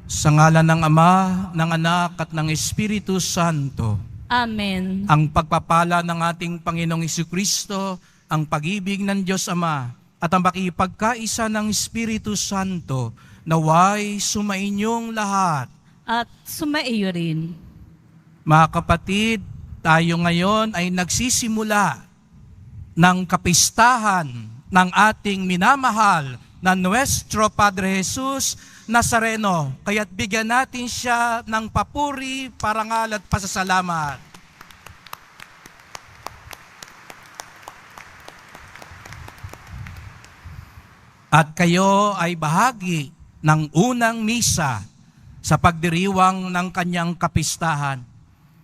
Sa ngalan ng Ama, ng Anak at ng Espiritu Santo. Amen. Ang pagpapala ng ating Panginoong Jesucristo, ang pag-ibig ng Diyos Ama, at ang pakipagkaisa ng Espiritu Santo, naway sumainyong lahat. At sumaiyo rin. Mga kapatid, tayo ngayon ay nagsisimula ng kapistahan ng ating minamahal na Nuestro Padre Jesus Nazareno. Kaya't bigyan natin siya ng papuri, parangal at pasasalamat. At kayo ay bahagi ng unang misa sa pagdiriwang ng kanyang kapistahan.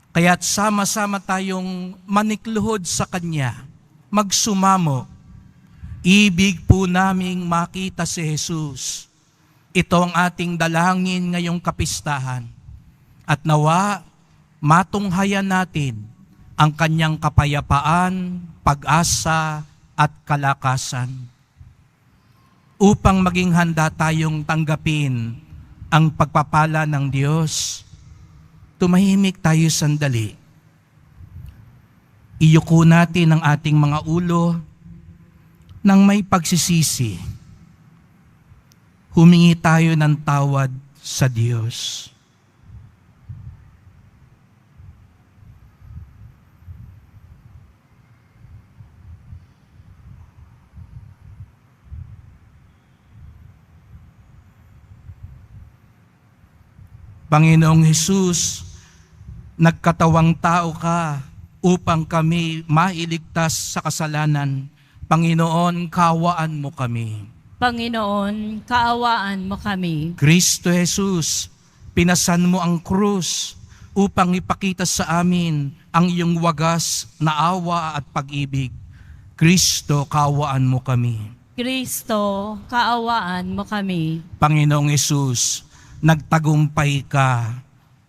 Kaya't sama-sama tayong manikluhod sa kanya, magsumamo. Ibig po naming makita si Jesus. Ito ang ating dalangin ngayong kapistahan. At nawa, matunghayan natin ang kanyang kapayapaan, pag-asa at kalakasan. Upang maging handa tayong tanggapin ang pagpapala ng Diyos, tumahimik tayo sandali. Iyuko natin ang ating mga ulo nang may pagsisisi. Humingi tayo ng tawad sa Diyos. Panginoong Hesus, nagkatawang tao ka upang kami mailigtas sa kasalanan. Panginoon, kaawaan mo kami. Panginoon, kaawaan mo kami. Kristo Jesus, pinasan mo ang krus upang ipakita sa amin ang iyong wagas na awa at pag-ibig. Kristo, kaawaan mo kami. Kristo, kaawaan mo kami. Panginoong Hesus, nagtagumpay ka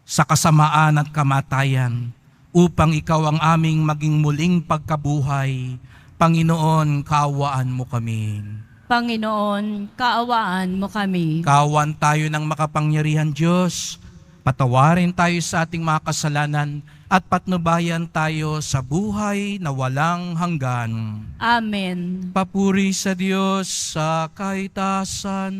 sa kasamaan at kamatayan upang ikaw ang aming maging muling pagkabuhay. Panginoon, kaawaan mo kami. Panginoon, kaawaan mo kami. Kaawaan tayo ng makapangyarihan Diyos. Patawarin tayo sa ating mga kasalanan at patnubayan tayo sa buhay na walang hanggan. Amen. Papuri sa Diyos sa kaitasan.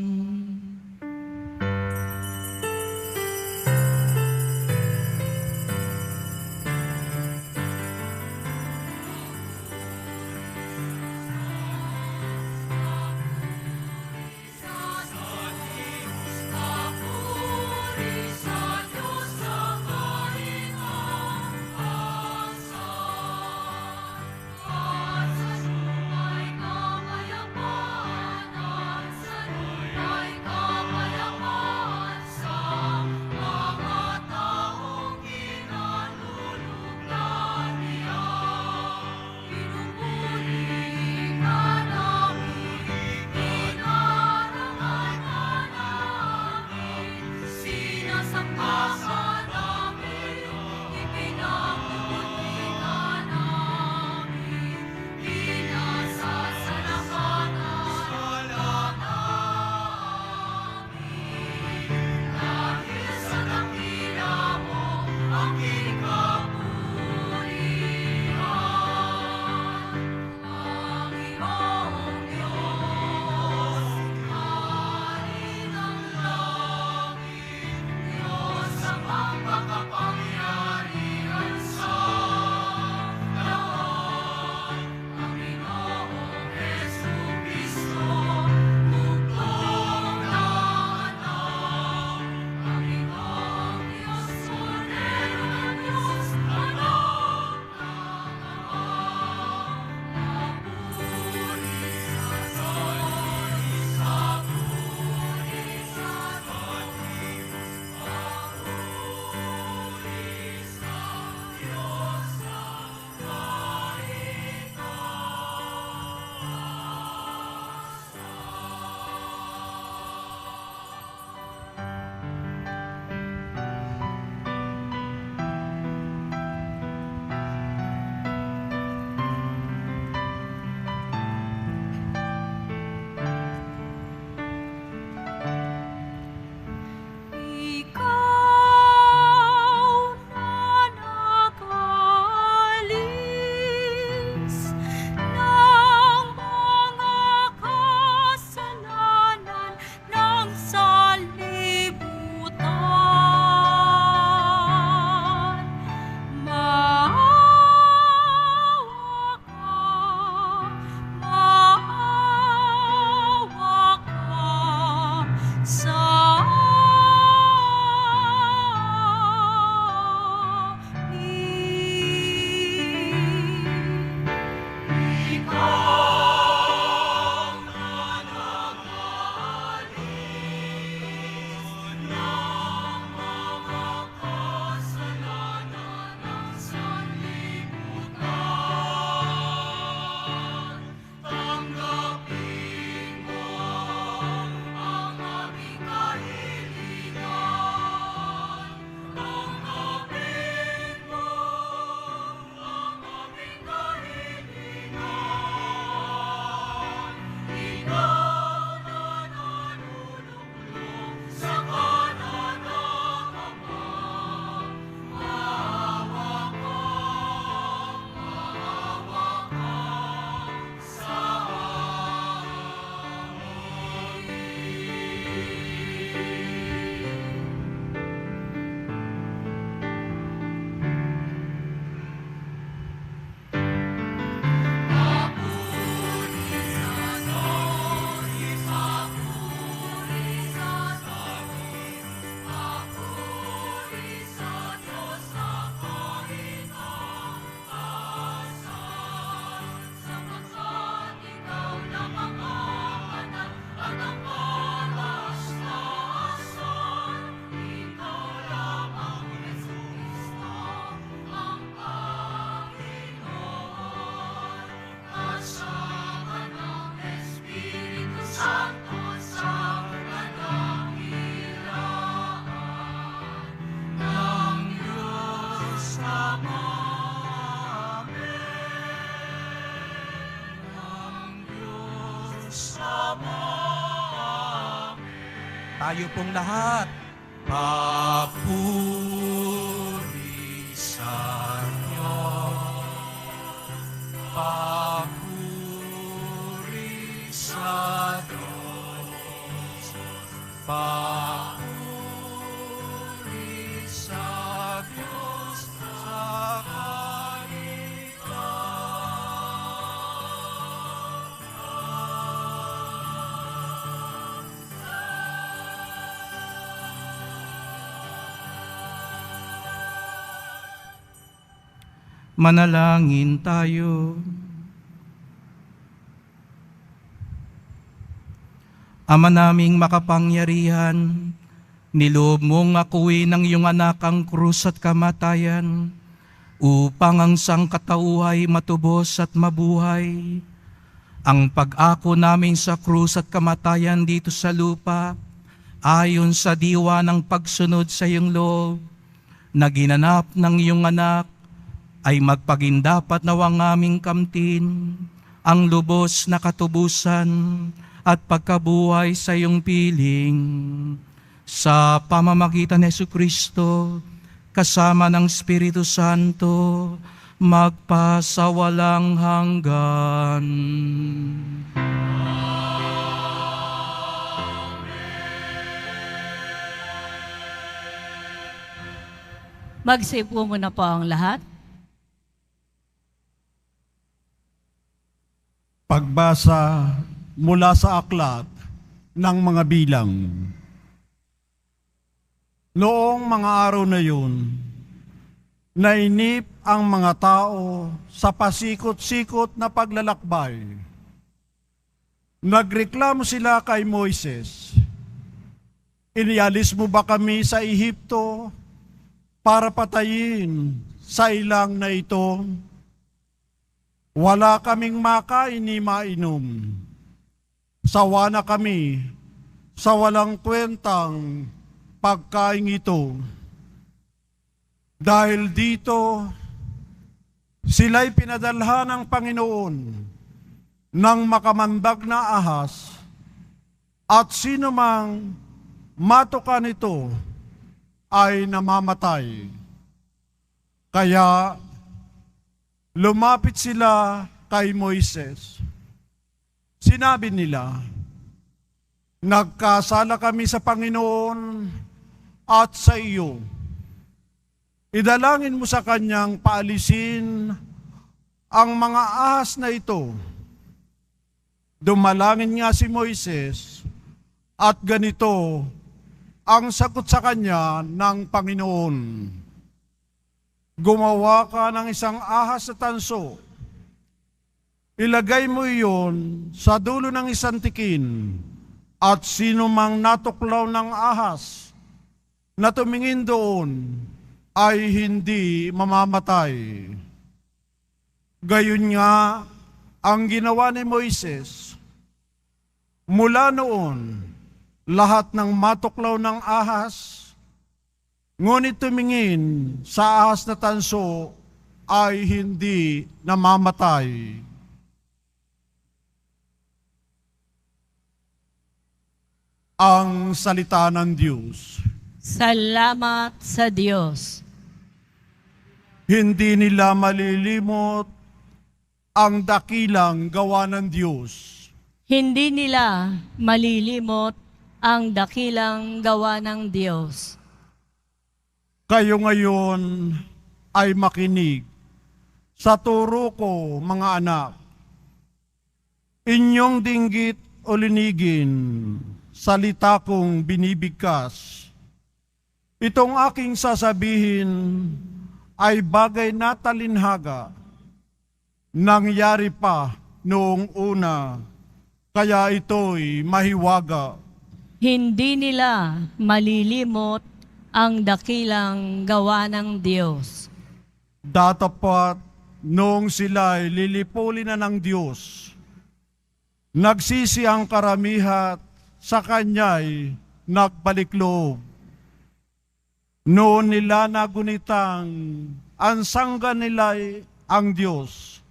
Tayo pong lahat. Papuri sa Diyos, papuri sa Diyos, papuri sa Diyos sa Manalangin tayo. Ama naming makapangyarihan, niloob mong akuin ng iyong anak ang krus at kamatayan, upang ang sangkatauhay matubos at mabuhay. Ang pag-ako namin sa krus at kamatayan dito sa lupa, ayon sa diwa ng pagsunod sa iyong loob, na ginanap ng iyong anak, ay magpagindapat nawang aming kamtin ang lubos na katubusan at pagkabuhay sa iyong piling. Sa pamamagitan ni Jesucristo, kasama ng Espiritu Santo, magpasawalang hanggan. Magsipo muna po ang lahat. Pagbasa mula sa aklat ng mga bilang. Noong mga araw na yun, nainip ang mga tao sa pasikot-sikot na paglalakbay. Nagreklamo sila kay Moises, "Inialis mo ba kami sa Ehipto para patayin sa ilang na ito? Wala kaming makain ni mainom. Sawa na kami sa walang kwentang pagkain ito. Dahil dito, sila'y pinadalhan ng Panginoon ng makamandag na ahas, at sino mang matukan nito ay namamatay. Kaya lumapit sila kay Moises. Sinabi nila, "Nagkasala kami sa Panginoon at sa iyo. Idalangin mo sa kanyang paalisin ang mga ahas na ito." Dumalangin nga si Moises, at ganito ang sagot sa kanya ng Panginoon, "Gumawa ka ng isang ahas na tanso. Ilagay mo iyon sa dulo ng isang tikin, at sino mang natuklaw ng ahas na tumingin doon ay hindi mamamatay." Gayon nga ang ginawa ni Moises. Mula noon, lahat ng matuklaw ng ahas, ngunit tumingin sa ahas na tanso, ay hindi namamatay. Ang salita ng Diyos. Salamat sa Diyos. Hindi nila malilimot ang dakilang gawa ng Diyos. Hindi nila malilimot ang dakilang gawa ng Diyos. Kayo ngayon ay makinig sa turo ko, mga anak. Inyong dinggit o linigin, salita kong binibigkas. Itong aking sasabihin ay bagay na talinhaga. Nangyari pa noong una, kaya ito'y mahiwaga. Hindi nila malilimot ang dakilang gawa ng Diyos. Datapat noong sila'y lilipulin na ng Diyos, nagsisi ang karamihat, sa Kanya'y nagbalik loob. Noon nila nagunitang ang sangga nila'y ang Diyos,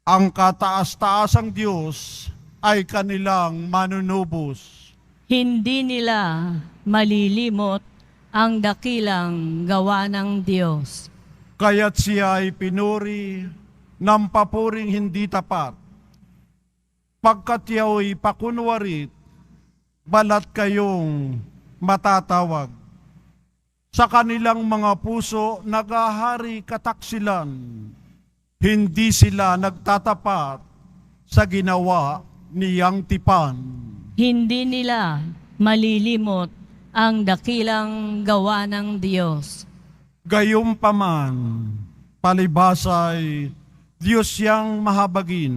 ang kataas-taasang Diyos ay kanilang manunubos. Hindi nila malilimot ang dakilang gawa ng Diyos. Kaya't siya ay pinuri ng papuring hindi tapat. Pagkat yao'y pakunwarit, balat kayong matatawag. Sa kanilang mga puso nagahari kataksilan. Hindi sila nagtatapat sa ginawa niyang tipan. Hindi nila malilimot ang dakilang gawa ng Diyos. Gayunpaman, palibasay, Diyos yang mahabagin.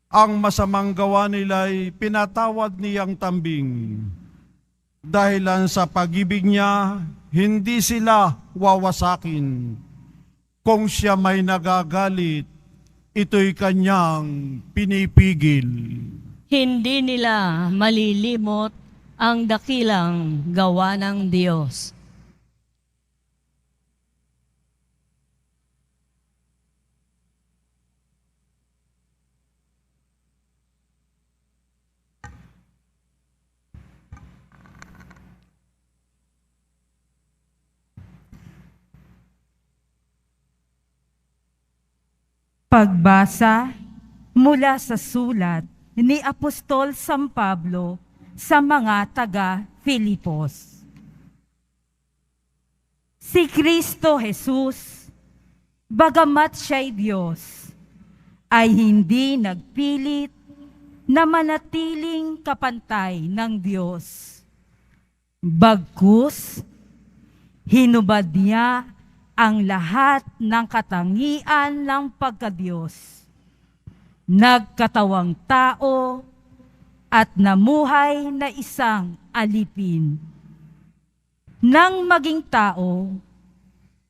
Ang masamang gawa nila'y pinatawad niyang tambing. Dahilan sa pag-ibig niya, hindi sila wawasakin. Kung siya may nagagalit, ito'y kanyang pinipigil. Hindi nila malilimot ang dakilang gawa ng Diyos. Pagbasa mula sa sulat ni Apostol San Pablo sa mga taga-Filipos. Si Kristo Jesus, bagamat siya'y Diyos, ay hindi nagpilit na manatiling kapantay ng Diyos. Bagkus, hinubad niya ang lahat ng katangian ng pagkadiyos. Nagkatawang tao at namuhay na isang alipin. Nang maging tao,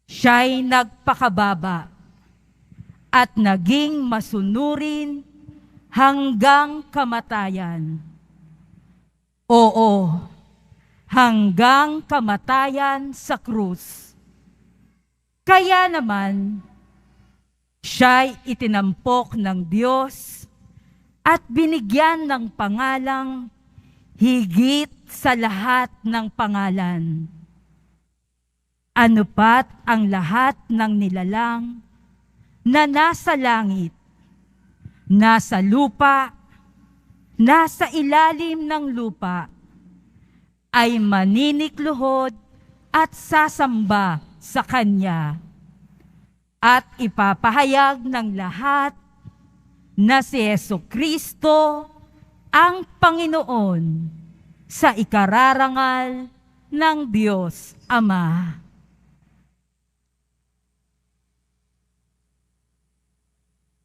siya'y nagpakababa at naging masunurin hanggang kamatayan. Oo, hanggang kamatayan sa krus. Kaya naman, siya'y itinampok ng Diyos at binigyan ng pangalang higit sa lahat ng pangalan. Ano pat ang lahat ng nilalang na nasa langit, nasa lupa, nasa ilalim ng lupa, ay maninikluhod at sasamba sa Kanya, at ipapahayag ng lahat na si Jesucristo ang Panginoon sa ikararangal ng Diyos Ama.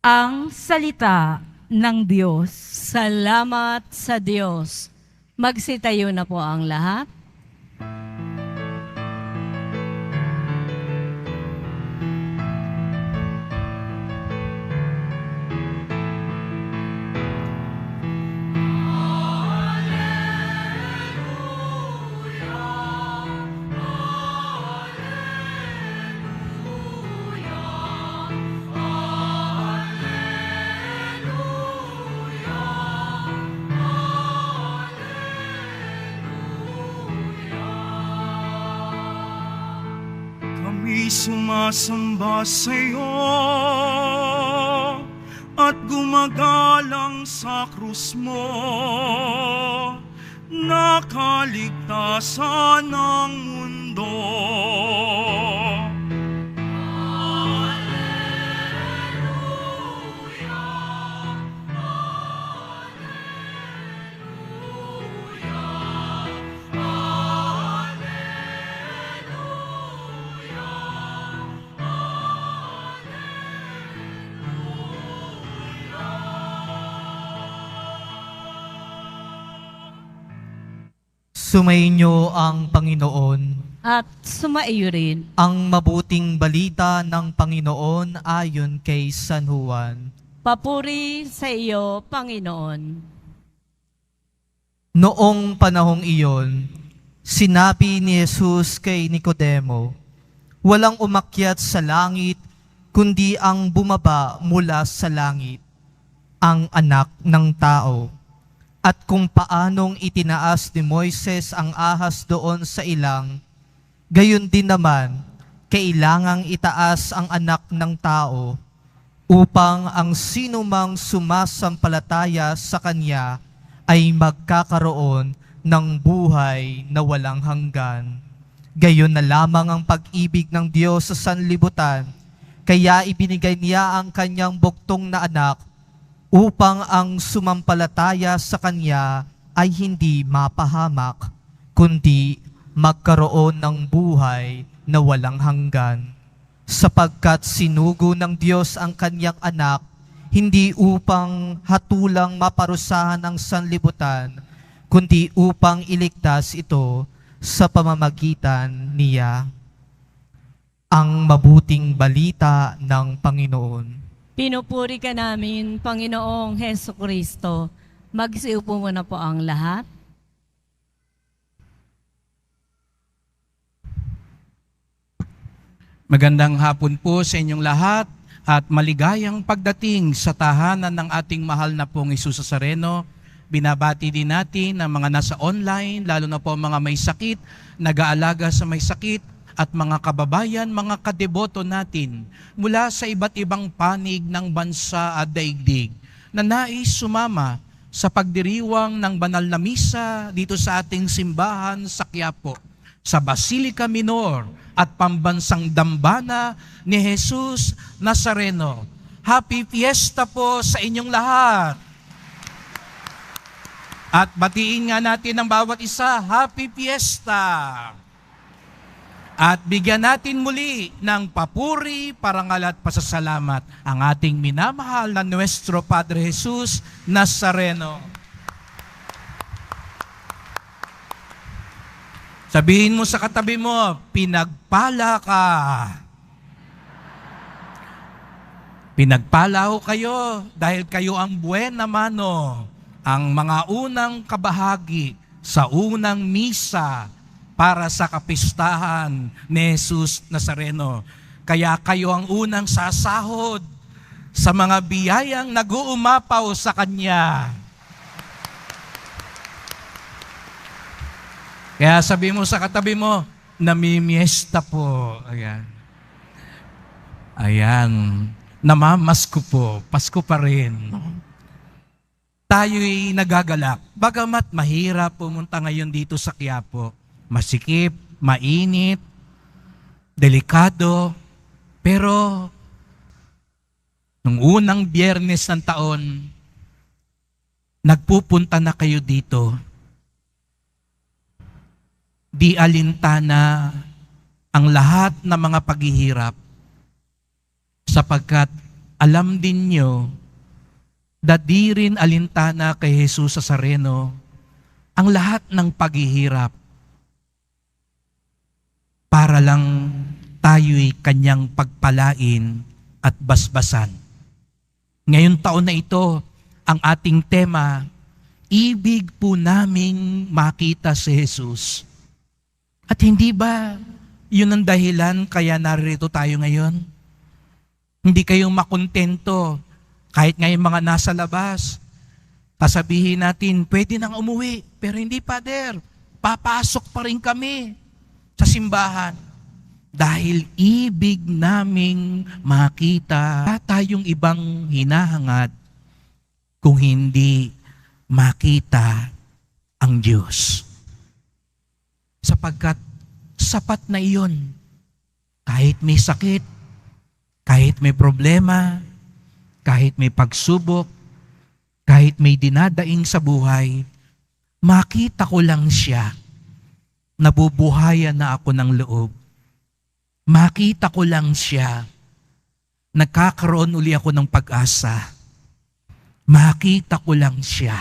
Ang salita ng Diyos. Salamat sa Diyos. Magsitayo na po ang lahat. Kami sumasamba sa iyo at gumagalang sa krus mo, nakaligtasan ng mundo. Sumainyo ang Panginoon. At sumaiyo rin. Ang mabuting balita ng Panginoon ayon kay San Juan. Papuri sa iyo, Panginoon. Noong panahong iyon, sinabi ni Jesus kay Nicodemo, walang umakyat sa langit, kundi ang bumaba mula sa langit, ang anak ng tao. At kung paanong itinaas ni Moises ang ahas doon sa ilang, gayon din naman, kailangang itaas ang anak ng tao upang ang sinumang sumasampalataya sa Kanya ay magkakaroon ng buhay na walang hanggan. Gayon na lamang ang pag-ibig ng Diyos sa sanlibutan, kaya ibinigay niya ang Kanyang buktong na anak upang ang sumampalataya sa Kanya ay hindi mapahamak, kundi magkaroon ng buhay na walang hanggan. Sapagkat sinugo ng Diyos ang Kanyang anak, hindi upang hatulang maparusahan ang sanlibutan, kundi upang iligtas ito sa pamamagitan niya. Ang mabuting balita ng Panginoon. Pinupuri ka namin, Panginoong Heso Kristo. Magsiupo muna po ang lahat. Magandang hapon po sa inyong lahat at maligayang pagdating sa tahanan ng ating mahal na pong Hesus Nazareno. Binabati din natin ang mga nasa online, lalo na po mga may sakit, nag-aalaga sa may sakit, at mga kababayan, mga kadeboto natin mula sa iba't ibang panig ng bansa at daigdig na nais sumama sa pagdiriwang ng banal na misa dito sa ating simbahan sa Quiapo, sa Basilica Minor at pambansang dambana ni Hesus Nazareno. Happy Fiesta po sa inyong lahat! At batiin nga natin ang bawat isa, Happy Fiesta! At bigyan natin muli ng papuri, parangal at pasasalamat ang ating minamahal na Nuestro Padre Hesus Nazareno. Sabihin mo sa katabi mo, pinagpala ka. Pinagpala ho kayo dahil kayo ang buena mano, ang mga unang kabahagi sa unang misa para sa kapistahan ni Hesus Nazareno. Kaya kayo ang unang sasahod sa mga biyayang nag-uumapaw sa Kanya. Kaya sabi mo sa katabi mo, namimiesta po. Ayan. Ayan. Namamasko po. Pasko pa rin. Tayo'y nagagalak. Bagamat mahirap pumunta ngayon dito sa Quiapo. Masikip, mainit, delikado, pero nung unang Biyernes ng taon, nagpupunta na kayo dito. Di alintana ang lahat ng mga paghihirap, sapagkat alam din nyo na di rin alintana kay Hesus Nazareno ang lahat ng paghihirap para lang tayo'y Kanyang pagpalain at basbasan. Ngayong taon na ito, ang ating tema, ibig po naming makita si Jesus. At hindi ba yun ang dahilan kaya narito tayo ngayon? Hindi kayong makontento kahit ngayon mga nasa labas. Sasabihin natin, pwede nang umuwi, pero hindi, Father, papasok pa rin kami sa simbahan dahil ibig naming makita tayong ibang hinahangad kung hindi makita ang Diyos. Sapagkat sapat na iyon. Kahit may sakit, kahit may problema, kahit may pagsubok, kahit may dinadaing sa buhay, makita ko lang siya. Nabubuhayan na ako ng loob. Makita ko lang siya. Nagkakaroon uli ako ng pag-asa. Makita ko lang siya.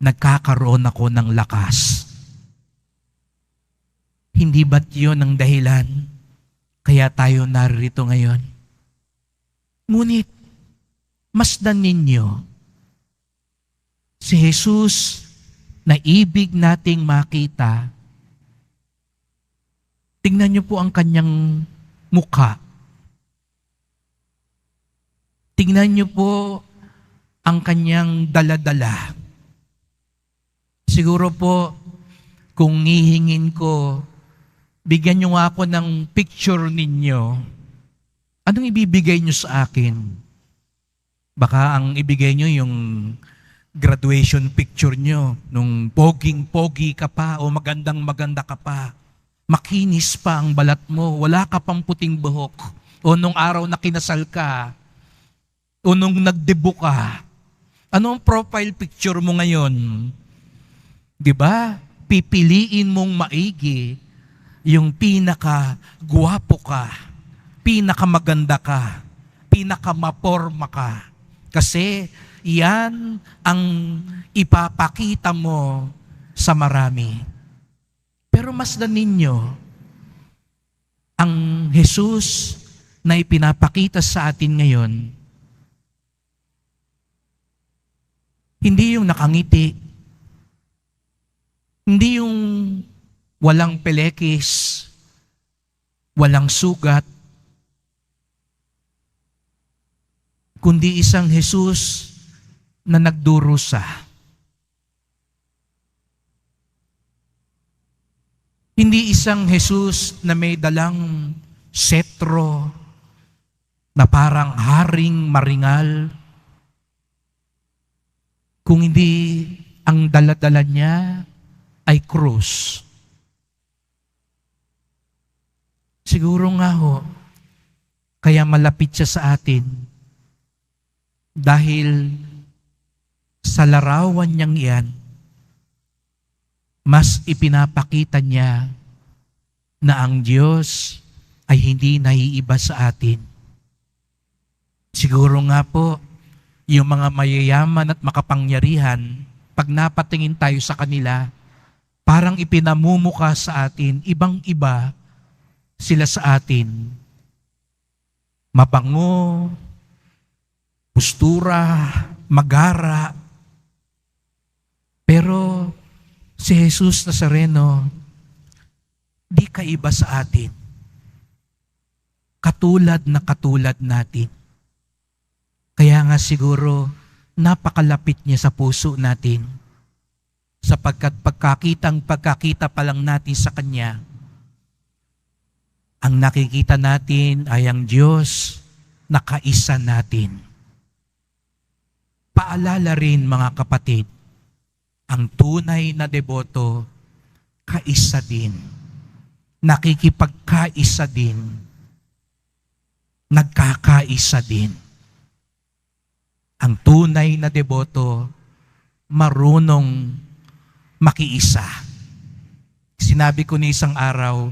Nagkakaroon ako ng lakas. Hindi ba't yun ang dahilan kaya tayo narito ngayon? Ngunit, masdan ninyo, si Jesus na ibig nating makita, tingnan niyo po ang Kanyang mukha. Tingnan niyo po ang Kanyang daladala. Siguro po, kung hihingin ko, bigyan niyo nga ako ng picture ninyo. Anong ibibigay niyo sa akin? Baka ang ibigay niyo yung graduation picture niyo, nung poging-pogi ka pa o magandang-maganda ka pa. Makinis pa ang balat mo, wala ka pang puting buhok. O nung araw na kinasal ka, o nung nagdebo ka. Ano ang profile picture mo ngayon? Di ba? Pipiliin mong maigi yung pinaka-guwapo ka, pinaka-maganda ka, pinaka-maporma ka. Kasi yan ang ipapakita mo sa marami. Pero masdan ninyo, ang Jesus na ipinapakita sa atin ngayon, hindi yung nakangiti, hindi yung walang pelekis, walang sugat, kundi isang Jesus na nagdurusa. Hindi isang Jesus na may dalang setro na parang haring maringal, kung hindi ang dala-dala niya ay krus. Siguro nga ho, kaya malapit siya sa atin dahil sa larawan niyang iyan, mas ipinapakita niya na ang Diyos ay hindi naiiba sa atin. Siguro nga po, yung mga mayayaman at makapangyarihan, pag napatingin tayo sa kanila, parang ipinamumuka sa atin, ibang-iba sila sa atin. Mabango, postura, magara. Pero si Jesus Nazareno, di kaiba sa atin. Katulad na katulad natin. Kaya nga siguro, napakalapit niya sa puso natin. Sapagkat pagkakita pa lang natin sa Kanya, ang nakikita natin ay ang Diyos na kaisa natin. Paalala rin mga kapatid, ang tunay na deboto, kaisa din. Nakikipagkaisa din. Nagkakaisa din. Ang tunay na deboto, marunong makiisa. Sinabi ko ni isang araw,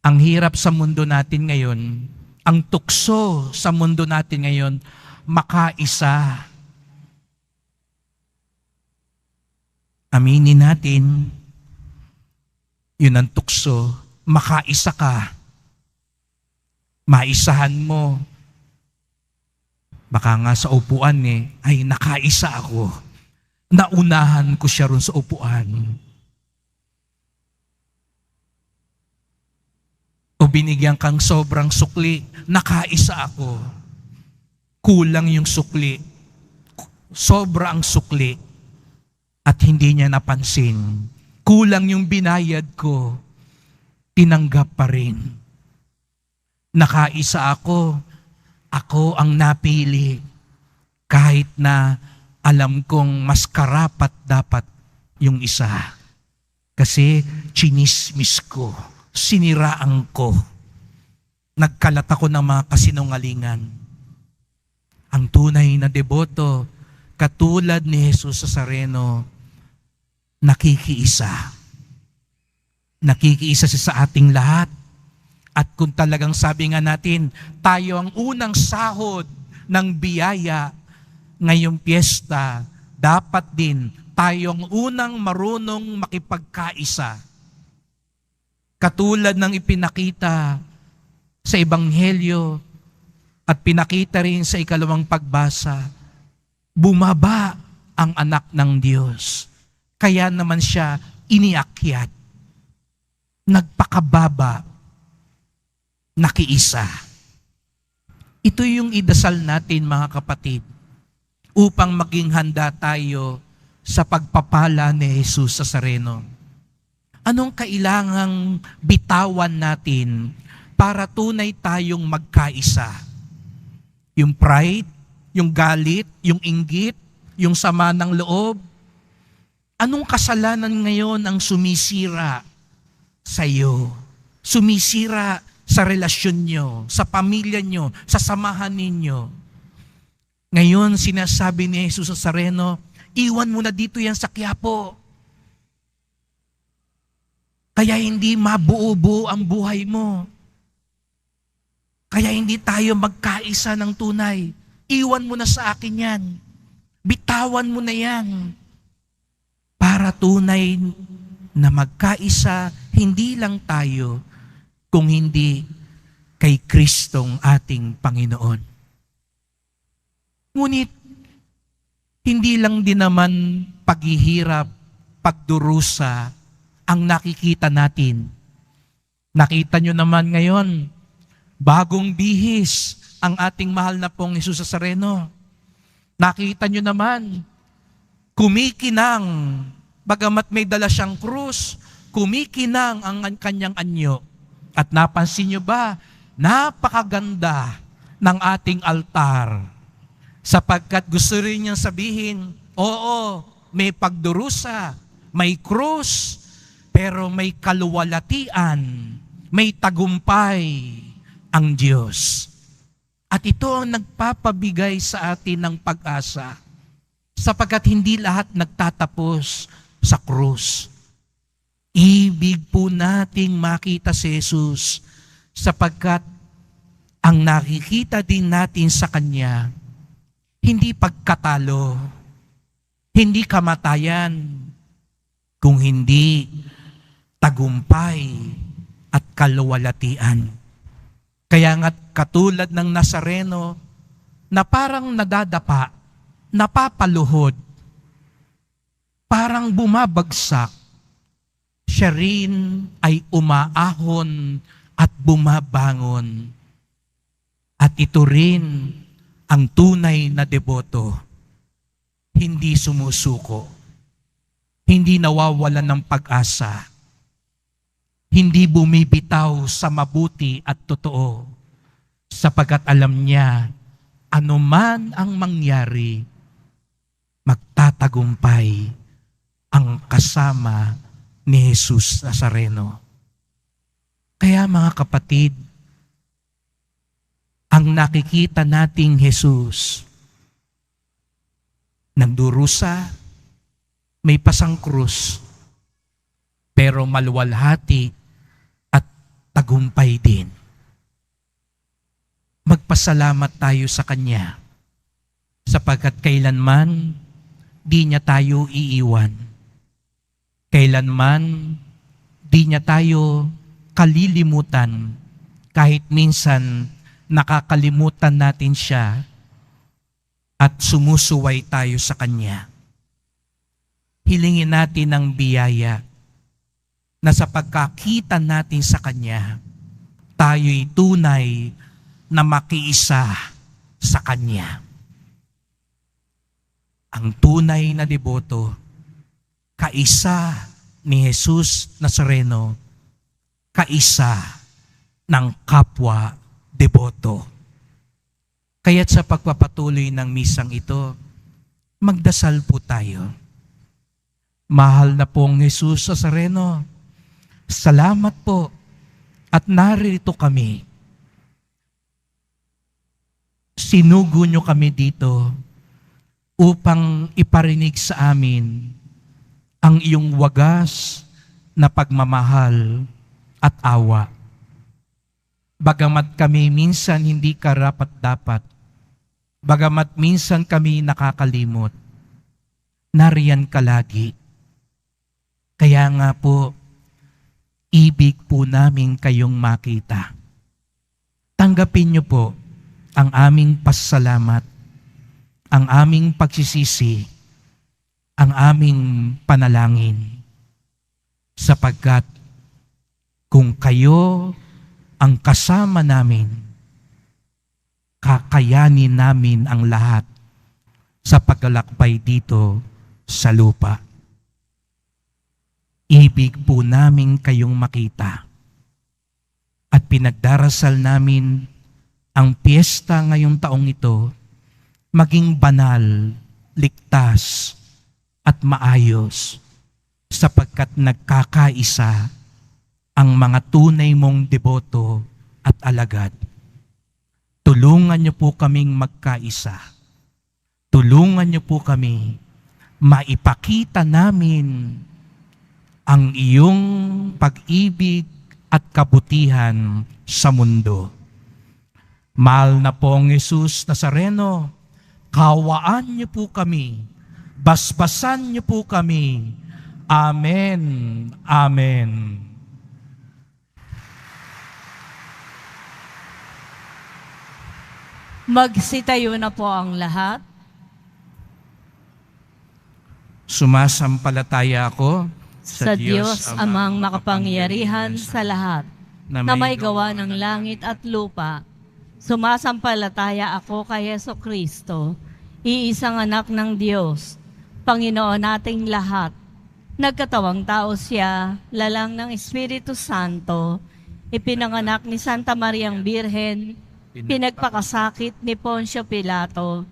ang hirap sa mundo natin ngayon, ang tukso sa mundo natin ngayon, makaisa. Aminin natin, yun ang tukso, makaisa ka. Maisahan mo. Baka nga sa upuan ay nakaisa ako. Naunahan ko siya ron sa upuan. O binigyan kang sobrang sukli, nakaisa ako. Kulang yung sukli. Sobra ang sukli. At hindi niya napansin. Kulang yung binayad ko. Tinanggap pa rin. Nakaisa ako. Ako ang napili. Kahit na alam kong mas karapat dapat yung isa. Kasi chinismis ko. Siniraan ko. Nagkalat ako ng mga kasinungalingan. Ang tunay na deboto, katulad ni Jesus Nazareno, nakikiisa. Nakikiisa siya sa ating lahat. At kung talagang sabi nga natin, tayo ang unang sahod ng biyaya ngayong piyesta, dapat din tayo ang unang marunong makipagkaisa. Katulad ng ipinakita sa Ebanghelyo at pinakita rin sa ikalawang pagbasa, bumaba ang anak ng Diyos. Kaya naman siya iniakyat. Nagpakababa. Nakiisa. Ito yung idasal natin mga kapatid upang maging handa tayo sa pagpapala ni Jesus Nazareno? Anong kailangang bitawan natin para tunay tayong magkaisa? Yung pride, yung galit, yung inggit, yung sama ng loob? Anong kasalanan ngayon ang sumisira sa iyo? Sumisira sa relasyon nyo, sa pamilya nyo, sa samahan ninyo. Ngayon, sinasabi ni Jesus Nazareno, iwan mo na dito yan sa Quiapo. Kaya hindi mabuo-buo ang buhay mo. Kaya hindi tayo magkaisa ng tunay. Iwan mo na sa akin yan. Bitawan mo na yan. Para tunay na magkaisa, hindi lang tayo, kung hindi kay Kristong ating Panginoon. Ngunit, hindi lang din naman paghihirap, pagdurusa, ang nakikita natin. Nakita nyo naman ngayon, bagong bihis ang ating mahal na pong Jesus Nazareno. Nakita nyo naman, kumikinang, bagamat may dala siyang krus, kumikinang ang kanyang anyo. At napansin nyo ba, napakaganda ng ating altar. Sapagkat gusto rin niyang sabihin, oo, may pagdurusa, may krus, pero may kaluwalhatian, may tagumpay ang Diyos. At ito ang nagpapabigay sa atin ng pag-asa, sapagkat hindi lahat nagtatapos sa krus. Ibig po nating makita si Jesus, sapagkat ang nakikita din natin sa Kanya, hindi pagkatalo, hindi kamatayan, kung hindi tagumpay at kaluwalhatian. Kaya nga't katulad ng Nazareno na parang nadadapa, napapaluhod, parang bumabagsak, siya rin ay umaahon at bumabangon. At ito rin ang tunay na deboto, hindi sumusuko, hindi nawawalan ng pag-asa, hindi bumibitaw sa mabuti at totoo, sapagkat alam niya, anuman ang mangyari, magtatagumpay ang kasama ni Jesus Nazareno. Kaya mga kapatid, ang nakikita nating Jesus, nagdurusa, may pasang krus, pero maluwalhati at tagumpay din. Magpasalamat tayo sa Kanya, sapagkat kailanman di niya tayo iiwan. Kailanman di niya tayo kalilimutan, kahit minsan nakakalimutan natin siya at sumusuway tayo sa Kanya. Hilingin natin ang biyaya na sa pagkakita natin sa Kanya, tayo'y tunay na makiisa sa Kanya. Ang tunay na deboto, kaisa ni Jesus Nazareno, kaisa ng kapwa deboto. Kaya't sa pagpapatuloy ng misang ito, magdasal po tayo. Mahal na pong Jesus Nazareno, salamat po at narito kami. Sinugo niyo kami dito upang iparinig sa amin ang iyong wagas na pagmamahal at awa. Bagamat kami minsan hindi karapat-dapat, bagamat minsan kami nakakalimot, nariyan ka lagi. Kaya nga po, ibig po namin kayong makita. Tanggapin niyo po ang aming pasasalamat, ang aming pagsisisi, ang aming panalangin. Sapagkat kung kayo ang kasama namin, kakayanin namin ang lahat sa paglalakbay dito sa lupa. Ibig po namin kayong makita at pinagdarasal namin ang piyesta ngayong taong ito maging banal, ligtas, at maayos sapagkat nagkakaisa ang mga tunay mong deboto at alagad. Tulungan niyo po kaming magkaisa. Tulungan niyo po kami maipakita namin ang iyong pag-ibig at kabutihan sa mundo. Mahal na pong Jesus Nazareno, kawaan niyo po kami, basbasan niyo po kami. Amen. Amen. Magsitayo na po ang lahat. Sumasampalataya ako Sa Diyos amang makapangyarihan sa lahat, na may gawa ng langit at lupa. Sumasampalataya ako kay Yesu Kristo, iisang anak ng Diyos, Panginoon nating lahat. Nagkatawang tao siya, lalang ng Espiritu Santo, ipinanganak ni Santa Mariang Birhen, pinagpakasakit ni Poncio Pilato,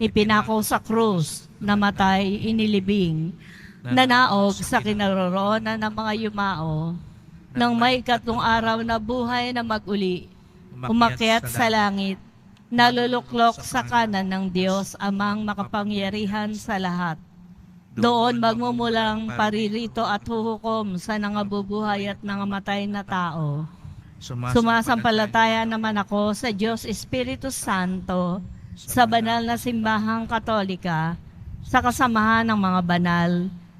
ipinako sa krus, namatay, inilibing, nanaog sa kinaroroonan ng mga yumao, nang may ikatlong araw na buhay na maguli, umakyat sa langit, naluluklok sa kanan ng Diyos amang makapangyarihan sa lahat. Doon magmumulang paririto at huhukom sa nangabubuhay at nangamatay na tao. Sumasampalataya naman ako sa Diyos Espiritu Santo, sa banal na simbahang katolika, sa kasamahan ng mga banal,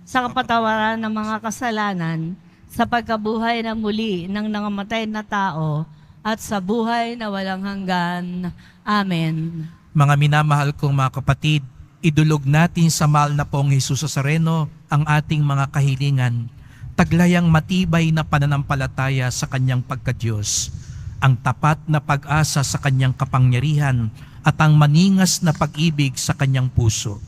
sa kapatawaran ng mga kasalanan, sa pagkabuhay na muli ng nangamatay na tao, at sa buhay na walang hanggan. Amen. Mga minamahal kong mga kapatid, idulog natin sa mahal na pong Jesus Nazareno ang ating mga kahilingan, taglayang matibay na pananampalataya sa kanyang pagka-Diyos, ang tapat na pag-asa sa kanyang kapangyarihan at ang maningas na pag-ibig sa kanyang puso.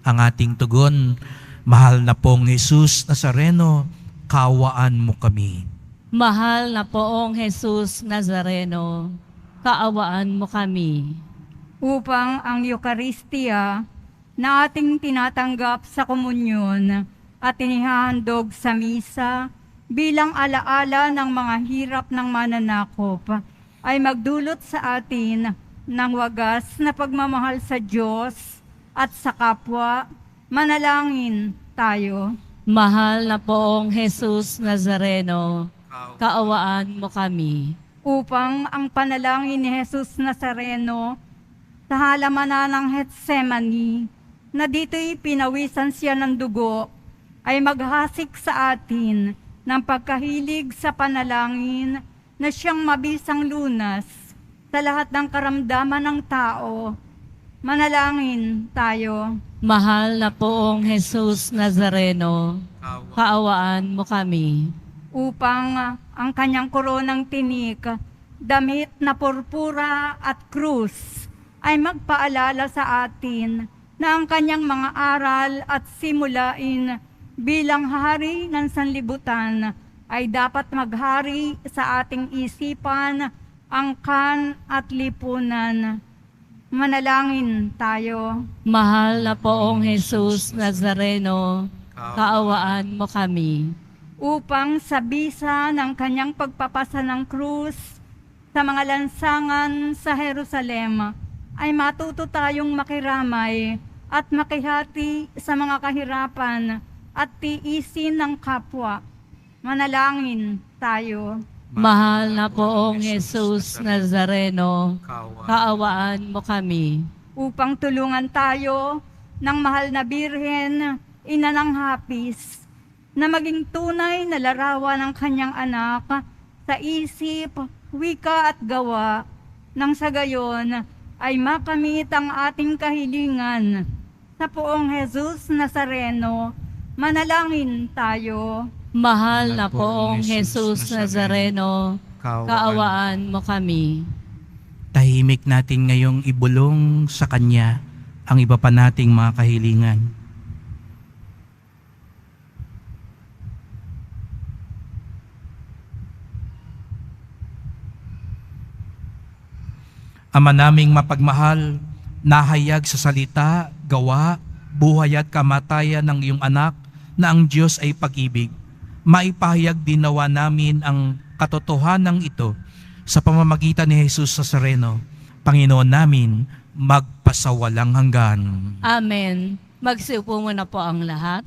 Ang ating tugon, mahal na pong Jesus Nazareno, kaawaan mo kami. Mahal na poong Jesus Nazareno, kaawaan mo kami. Upang ang Eucharistia na ating tinatanggap sa komunyon at inihahandog sa misa bilang alaala ng mga hirap ng mananakop ay magdulot sa atin ng wagas na pagmamahal sa Diyos at sa kapwa. Manalangin tayo. Mahal na poong Jesus Nazareno, kaawaan mo kami. Upang ang panalangin ni Jesus Nazareno sa halamanan ng Getsemani, na dito'y pinawisan siya ng dugo, ay maghasik sa atin ng pagkahilig sa panalangin na siyang mabisang lunas sa lahat ng karamdaman ng tao. Manalangin tayo. Mahal na poong Jesus Nazareno, kaawaan mo kami. Upang ang kanyang koronang tinik, damit na purpura at krus, ay magpaalala sa atin na ang kanyang mga aral at simulain bilang hari ng sanlibutan ay dapat maghari sa ating isipan, angkan at lipunan. Manalangin tayo. Mahal na poong Jesus Nazareno, kaawaan mo kami. Upang sa bisa ng kanyang pagpapasa ng krus sa mga lansangan sa Jerusalem, ay matuto tayong makiramay at makihati sa mga kahirapan at tiisin ng kapwa. Manalangin tayo. Mahal na poong Jesus Nazareno, kaawaan mo kami. Upang tulungan tayo ng mahal na Birhen, ina ng hapis, na maging tunay na larawan ng kanyang anak sa isip, wika at gawa, nang sa gayon ay makamit ang ating kahilingan. Sa poong Jesus Nazareno, manalangin tayo. Mahal na poong Jesus Nazareno, kaawaan mo kami. Tahimik natin ngayong ibulong sa Kanya ang iba pa nating mga kahilingan. Ama naming mapagmahal, nahayag sa salita, gawa, buhay at kamatayan ng iyong anak na ang Diyos ay pag-ibig. Maipahayag din nawa namin ang katotohanan ito sa pamamagitan ni Jesus Nazareno, Panginoon namin, magpasawalang hanggan. Amen. Magsiupo muna po ang lahat.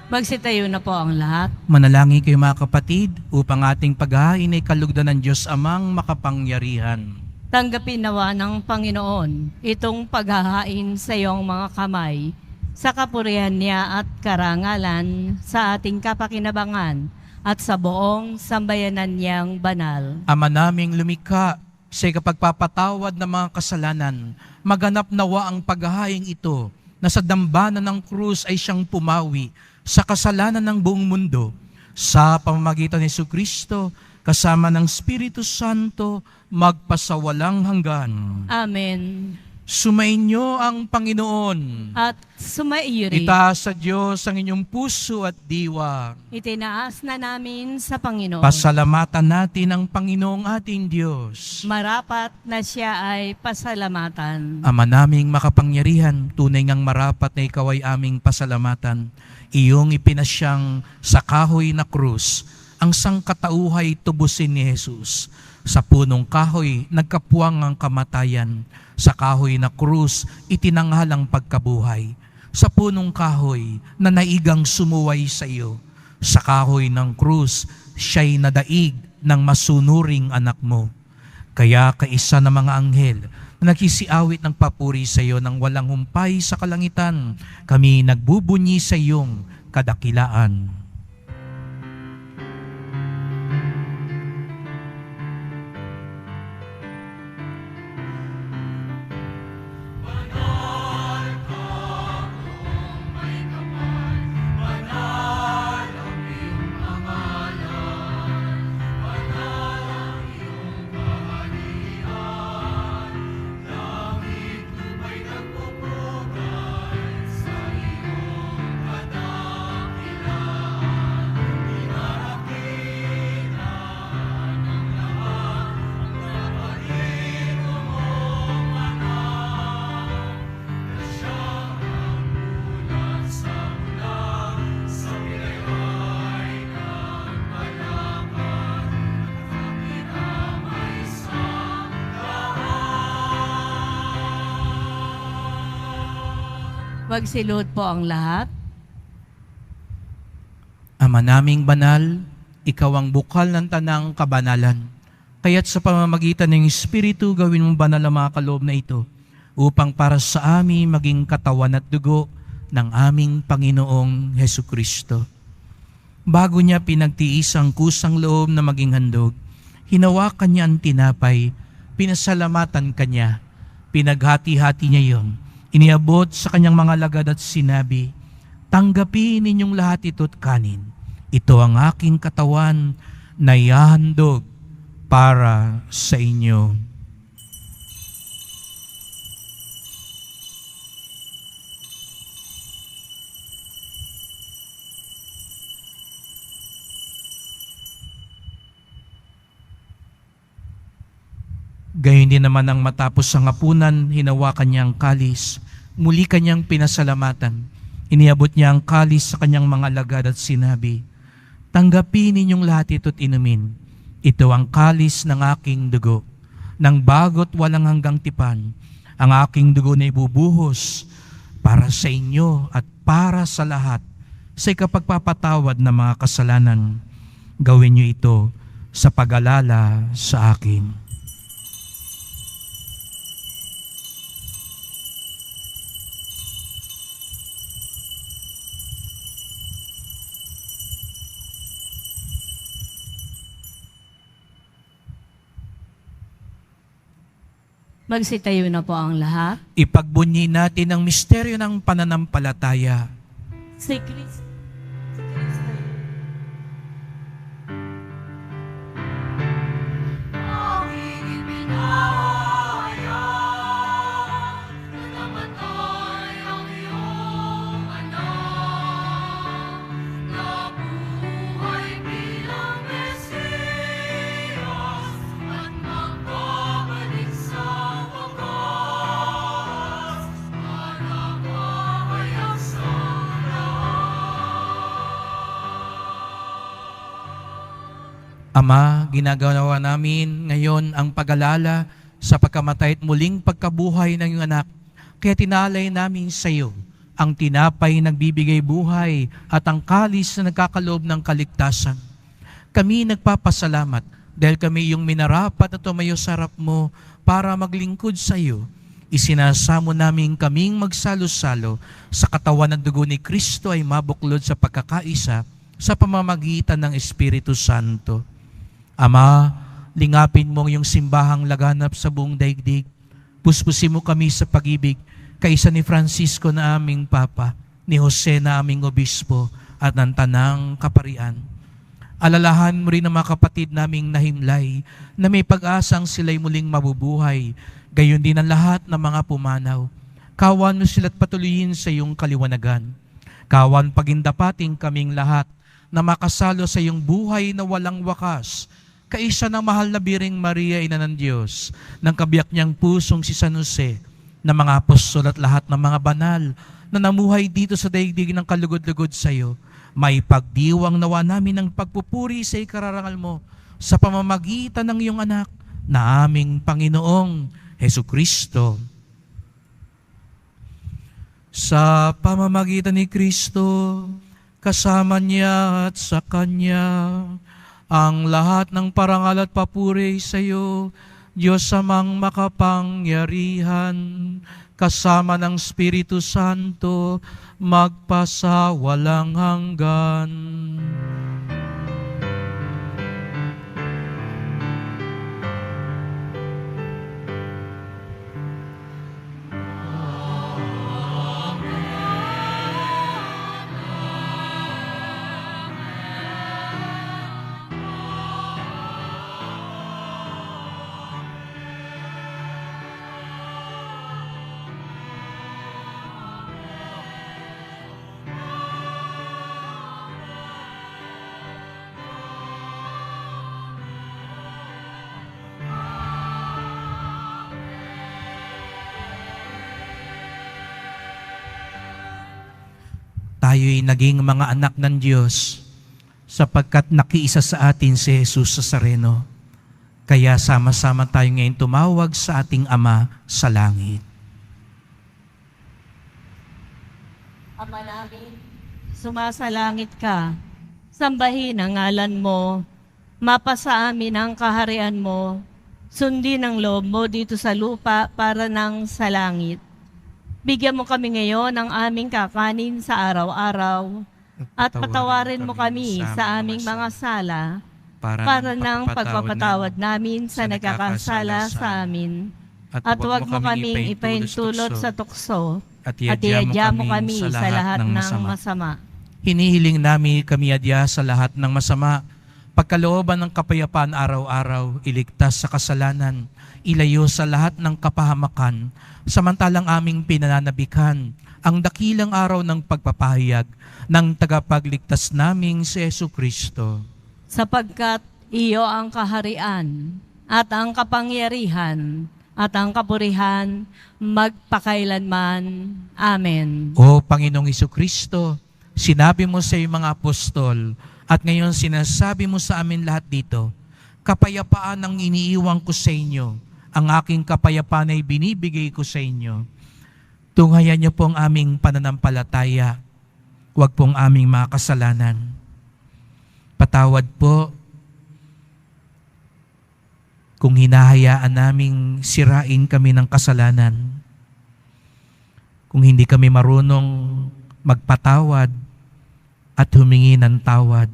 Magsitayo na po ang lahat. Manalangin kayo mga kapatid upang ating paghahain ay kalugdan ng Diyos Amang makapangyarihan. Tanggapin nawa ng Panginoon itong paghahain sa iyong mga kamay, sa kapurihan niya at karangalan, sa ating kapakinabangan, at sa buong sambayanan niyang banal. Ama naming lumikha, sa kapagpapatawad ng mga kasalanan, maganap nawa ang paghahain ito, na sa dambana ng krus ay siyang pumawi sa kasalanan ng buong mundo, sa pamamagitan ni Jesucristo, kasama ng Espiritu Santo, magpasawalang hanggan. Amen. Sumainyo ang Panginoon. At sumaiyo rin. Itaas sa Diyos ang inyong puso at diwa. Itinaas na namin sa Panginoon. Pasalamatan natin ang Panginoong ating Diyos. Marapat na siya ay pasalamatan. Ama naming makapangyarihan, tunay ngang marapat na ikaw ay aming pasalamatan. Iyong ipinasyang sa kahoy na krus, ang sangkatauhay tubusin ni Jesus. Sa punong kahoy, nagkapuwang ang kamatayan. Sa kahoy na krus, itinanghal ang pagkabuhay. Sa punong kahoy, na naigang sumuway sa iyo. Sa kahoy ng krus, siya'y nadaig ng masunuring anak mo. Kaya kaisa ng mga anghel, na nagsisiawit ng papuri sa iyo ng walang humpay sa kalangitan, kami nagbubunyi sa iyong kadakilaan. Magsilod po ang lahat. Ama naming banal, ikaw ang bukal ng tanang kabanalan. Kaya't sa pamamagitan ng Espiritu, gawin mong banal ang mga kaloob na ito, upang para sa amin maging katawan at dugo ng aming Panginoong Hesukristo. Bago niya pinagtiis ang kusang loob na maging handog, hinawakan niya ang tinapay, pinasalamatan kanya, pinaghati-hati niya yon, iniabot sa kanyang mga lagad at sinabi, "Tanggapin ninyong lahat ito't kanin. Ito ang aking katawan na ihahandog para sa inyo. Gayon din naman ang matapos ang hapunan, hinawakan niya ang kalis. Muli kanyang pinasalamatan. Iniabot niya ang kalis sa kanyang mga alagad at sinabi, "Tanggapin ninyong lahat ito't inumin. Ito ang kalis ng aking dugo, ng bago't walang hanggang tipan. Ang aking dugo na ibubuhos para sa inyo at para sa lahat sa ikapagpapatawad ng mga kasalanan. Gawin niyo ito sa pag-alala sa akin." Magsitayo na po ang lahat. Ipagbunyi natin ang misteryo ng pananampalataya. Si Kristo. Ama, ginagawa namin ngayon ang pag-alala sa pagkamatay at muling pagkabuhay ng iyong anak. Kaya tinalay namin sa iyo ang tinapay nagbibigay buhay at ang kalis na nagkakaloob ng kaligtasan. Kami nagpapasalamat dahil kami iyong minarapat at tumayo sa harap mo para maglingkod sa iyo. Isinasamo namin kaming magsalo-salo sa katawan at dugo ni Kristo ay mabuklod sa pagkakaisa sa pamamagitan ng Espiritu Santo. Ama, lingapin mo yung simbahang laganap sa buong daigdig. Puspusin mo kami sa pag-ibig kaisa ni Francisco na aming Papa, ni Jose na aming Obispo, at ng Tanang Kaparian. Alalahan mo rin ang mga kapatid naming nahimlay na may pag-asang sila'y muling mabubuhay, gayon din ang lahat ng mga pumanaw. Kawan mo sila't patuloyin sa iyong kaliwanagan. Kawan pagindapating kaming lahat na makasalo sa iyong buhay na walang wakas, kaisa ng mahal na Biring Maria, Ina ng Diyos, ng kabiyak niyang pusong si San Jose, ng mga apostol at lahat ng mga banal na namuhay dito sa daigdig ng kalugod-lugod sa iyo, may pagdiwang nawa namin ng pagpupuri sa ikararangal mo sa pamamagitan ng iyong anak na aming Panginoong Hesukristo. Sa pamamagitan ni Kristo, kasama niya at sa Kanya, ang lahat ng parangal at papuri sa iyo, Diyos amang makapangyarihan, kasama ng Espiritu Santo, magpasawalang hanggan. Tayo'y naging mga anak ng Diyos sapagkat nakiisa sa atin si Jesus Nazareno. Kaya sama-sama tayo ngayon tumawag sa ating Ama sa langit. Ama namin, sumasalangit ka. Sambahin ang ngalan mo. Mapasa amin ang kaharian mo. Sundin ang loob mo dito sa lupa para nang sa langit. Bigyan mo kami ngayon ng aming kakanin sa araw-araw at patawarin mo kami sa aming mga sala para ng pagpapatawad namin sa nagkakasala sa amin. At huwag mo kaming ipahintulot sa tukso at iadya mo kami sa lahat ng masama. Hinihiling namin kami adya sa lahat ng masama, pagkalooban ng kapayapaan araw-araw, iligtas sa kasalanan, ilayo sa lahat ng kapahamakan, samantalang aming pinananabikan ang dakilang araw ng pagpapahayag ng tagapagligtas naming si Jesucristo. Sapagkat iyo ang kaharian at ang kapangyarihan at ang kapurihan magpakailanman. Amen. O Panginoong Jesucristo, sinabi mo sa iyong mga apostol at ngayon sinasabi mo sa amin lahat dito, kapayapaan ang iniiwan ko sa inyo, ang aking kapayapaan ay binibigay ko sa inyo. Tunghayan niyo po ang aming pananampalataya, huwag pong aming mga kasalanan. Patawad po kung hinahayaan naming sirain kami ng kasalanan, kung hindi kami marunong magpatawad at humingi ng tawad.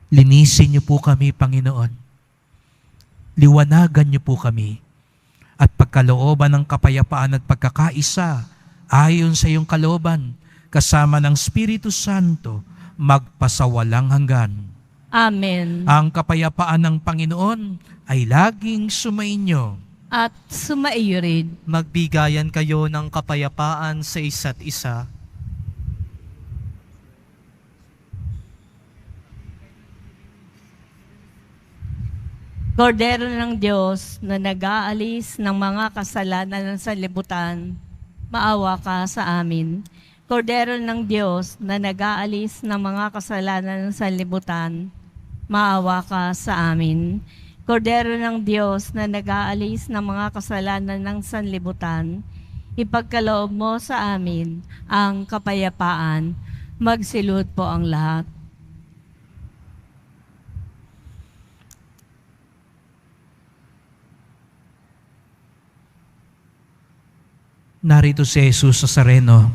Linisin niyo po kami, Panginoon. Liwanagan niyo po kami at pagkalooban ng kapayapaan at pagkakaisa ayon sa iyong kalooban, kasama ng Espiritu Santo, magpasawalang hanggan. Amen. Ang kapayapaan ng Panginoon ay laging sumainyo. At sumaiyo rin. Magbigayan kayo ng kapayapaan sa isa't isa. Kordero ng Diyos na nag-aalis ng mga kasalanan ng sanlibutan, maawa ka sa amin. Kordero ng Diyos na nag-aalis ng mga kasalanan ng sanlibutan, maawa ka sa amin. Kordero ng Diyos na nag-aalis ng mga kasalanan ng sanlibutan, ipagkaloob mo sa amin ang kapayapaan. Magsilud po ang lahat. Narito si Jesus Nazareno,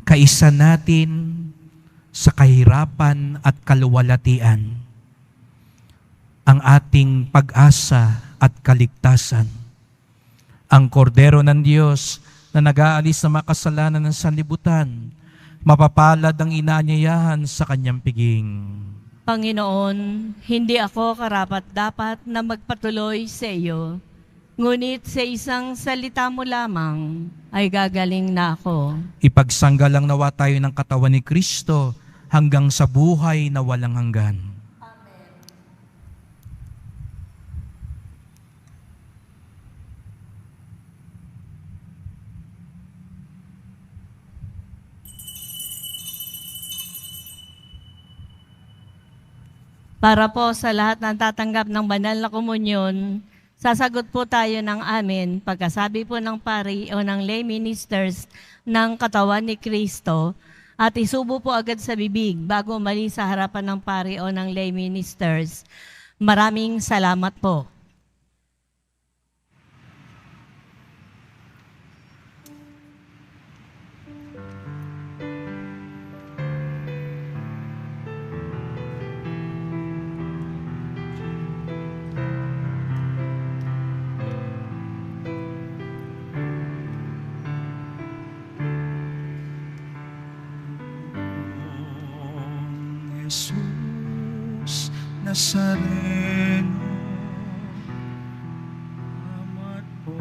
kaisa natin sa kahirapan at kaluwalhatian, ang ating pag-asa at kaligtasan. Ang kordero ng Diyos na nag-aalis ng mga kasalanan ng sanlibutan, mapapalad ang inaanyayahan sa kanyang piging. Panginoon, hindi ako karapat-dapat na magpatuloy sa iyo, ngunit sa isang salita mo lamang ay gagaling na ako. Ipagsanggalang nawa tayo ng katawan ni Kristo hanggang sa buhay na walang hanggan. Para po sa lahat ng tatanggap ng banal na komunyon, sasagot po tayo ng amen pagkasabi po ng pari o ng lay ministers ng katawan ni Kristo at isubo po agad sa bibig bago umalis sa harapan ng pari o ng lay ministers. Maraming salamat po. Jesus Nazareno, salamat po.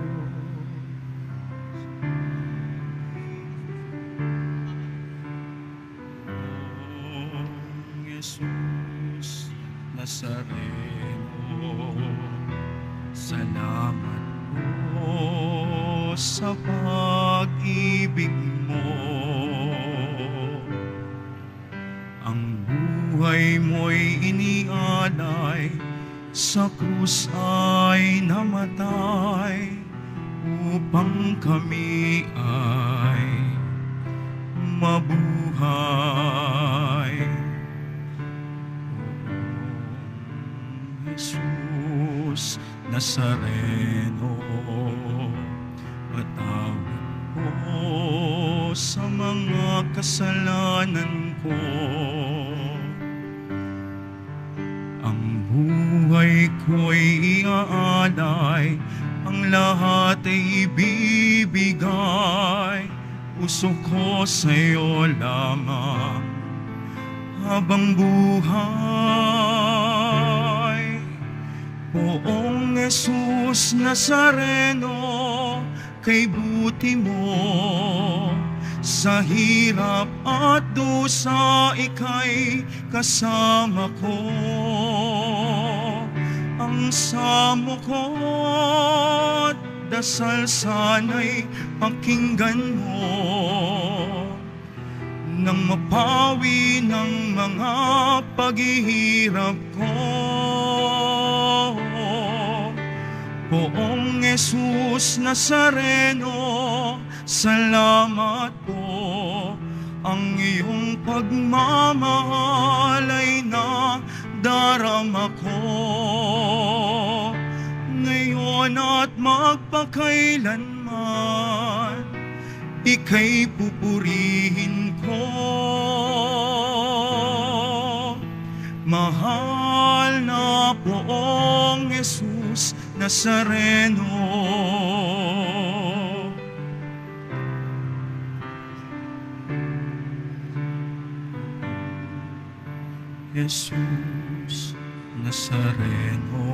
Jesus Nazareno, salamat po sa pag-ibig mo. Ang buhay mo'y inialay, sa krus ay namatay, upang kami ay mabuhay. Jesus Nazareno, patawad po sa mga kasalanan ko. Ang buhay ko'y iaalay, ang lahat ay ibibigay, puso ko sa'yo lamang habang buhay. Poong Jesus Nazareno, kay buti mo, sa hirap at dusa ika'y kasama ko. Ang samo ko't dasal sana'y pakinggan mo, nang mapawi ng mga paghihirap ko. Poong Jesus Nazareno, salamat po. Ang iyong pagmamahal ay nadarama ko, ngayon at magpakailanman, ika'y pupurihin ko. Mahal na Poong Jesus Nazareno, Jesus Nazareno,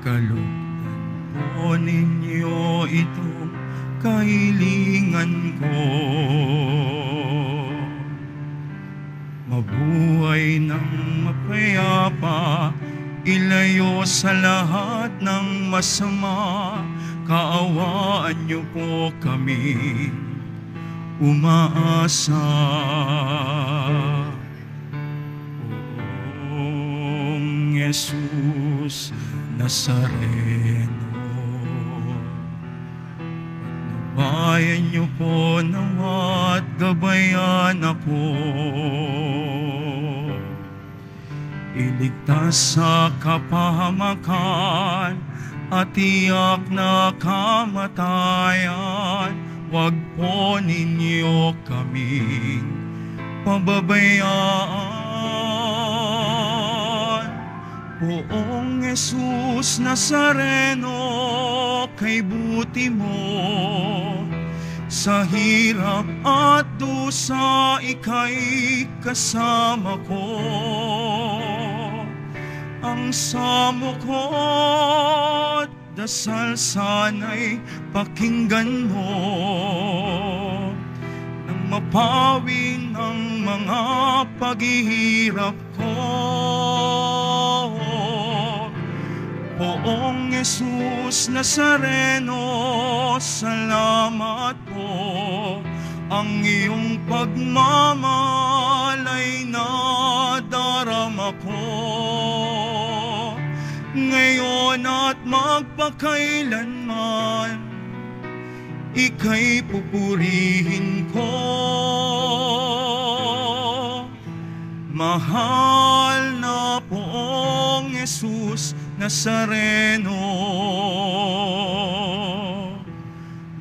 kalugdan po ninyo itong kahilingan ko. Mabuhay ng mapayapa, ilayo sa lahat ng masama, kaawaan niyo po kami umaasa. Poong Jesus Nazareno, patnubayan niyo po nawa't gabayan ako, iligtas sa kapahamakan at tiyak na kamatayan. Huwag po ninyo kaming pababayaan. Poong Jesus Nazareno, kay buti mo, sa hirap at dusa ika'y kasama ko. Ang samo ko't dasal sana'y pakinggan mo, nang mapawi ng mga paghihirap ko. Poong Jesus Nazareno, salamat po. Ang iyong pagmamahal ay nadarama ko, ngayon at magpakailanman, ika'y pupurihin ko. Mahal na Poong Jesus Nazareno,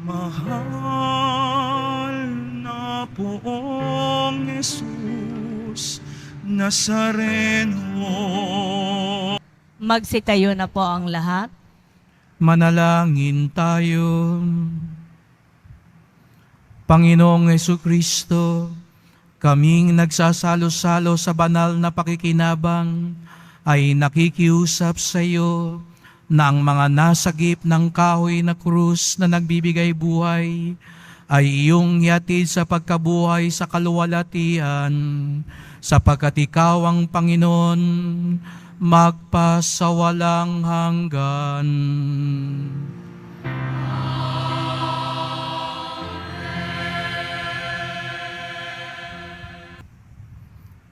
mahal na Poong Jesus Nazareno. Magsitayo na po ang lahat. Manalangin tayo. Panginoong Jesucristo, kaming nagsasalo-salo sa banal na pakikinabang ay nakikiusap sa iyo na ang mga nasagip ng kahoy na krus na nagbibigay buhay ay iyong yatid sa pagkabuhay sa kaluwalhatian, sapagkat ikaw ang Panginoon magpasawalang hanggan.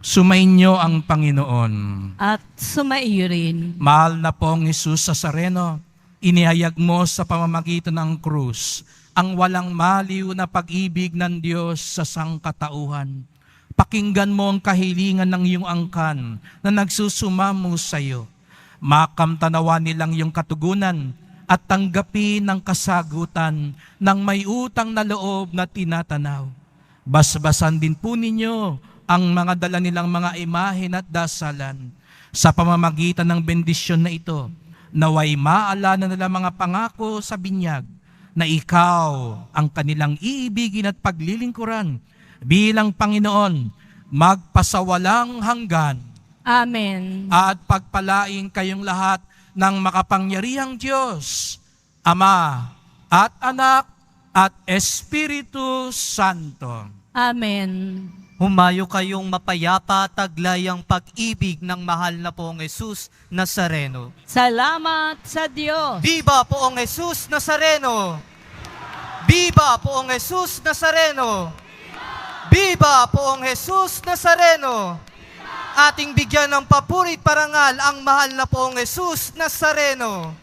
Sumainyo ang Panginoon. At sumaiyo rin. Mahal na Poong Jesus Nazareno, inihayag mo sa pamamagitan ng krus ang walang maliw na pag-ibig ng Diyos sa sangkatauhan. Pakinggan mo ang kahilingan ng iyong angkan na nagsusumamo sa iyo. Makamtanawa nilang iyong katugunan at tanggapin ang kasagutan ng may utang na loob na tinatanaw. Basbasan din po ninyo ang mga dala nilang mga imahen at dasalan. Sa pamamagitan ng bendisyon na ito, naway maalala nila mga pangako sa binyag na ikaw ang kanilang iibigin at paglilingkuran bilang Panginoon magpasawalang hanggan. Amen. At pagpalaing kayong lahat ng makapangyarihang Diyos, Ama at Anak at Espiritu Santo. Amen. Humayo kayong mapayapa, taglay ang pag-ibig ng mahal na Poong Jesus Nazareno. Salamat sa Diyos. Viva Poong Jesus Nazareno! Viva Poong Jesus Nazareno! Viva Poong Jesus Nazareno! Ating bigyan ng papurit parangal ang mahal na Poong Jesus Nazareno.